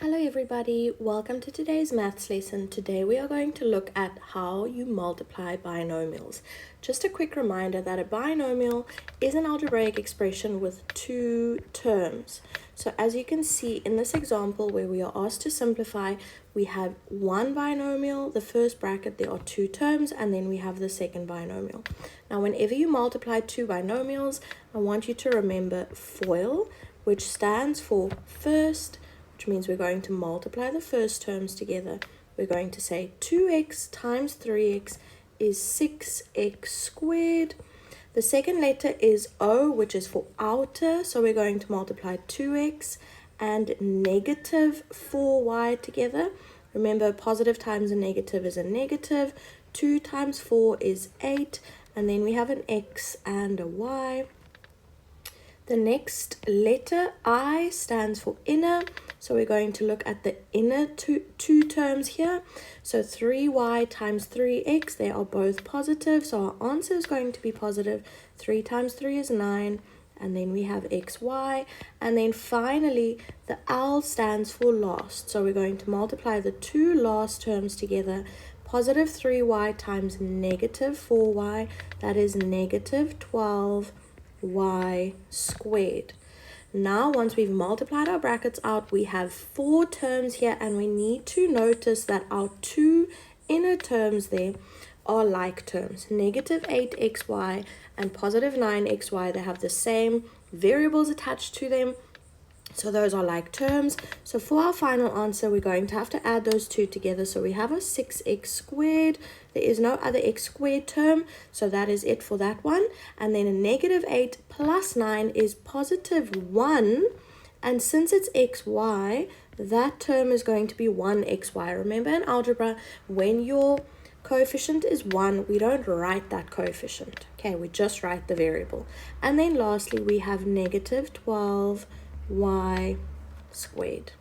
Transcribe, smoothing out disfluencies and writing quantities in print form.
Hello everybody, welcome to today's maths lesson. Today we are going to look at how you multiply binomials. Just a quick reminder that a binomial is an algebraic expression with two terms. So as you can see in this example where we are asked to simplify, we have one binomial, the first bracket there are two terms, and then we have the second binomial. Now whenever you multiply two binomials, I want you to remember FOIL, which stands for first, which means we're going to multiply the first terms together. We're going to say 2x times 3x is 6x squared. The second letter is O, which is for outer, so we're going to multiply 2x and negative 4y together. Remember, positive times a negative is a negative. 2 times 4 is 8, and then we have an x and a y. The next letter, I, stands for inner, so we're going to look at the inner two terms here. So 3y times 3x, they are both positive, so our answer is going to be positive. 3 times 3 is 9, and then we have xy. And then finally, the L stands for last, so we're going to multiply the two last terms together. Positive 3y times negative 4y, that is negative 12y squared. Now once we've multiplied our brackets out, we have four terms here, and we need to notice that our two inner terms there are like terms. Negative 8xy and positive 9xy, they have the same variables attached to them, so those are like terms. So for our final answer, we're going to have to add those two together. So we have a 6x squared. There is no other x squared term, so that is it for that one. And then a negative 8 plus 9 is positive 1. And since it's xy, that term is going to be 1xy. Remember in algebra, when your coefficient is 1, we don't write that coefficient. Okay, we just write the variable. And then lastly, we have negative 12y squared.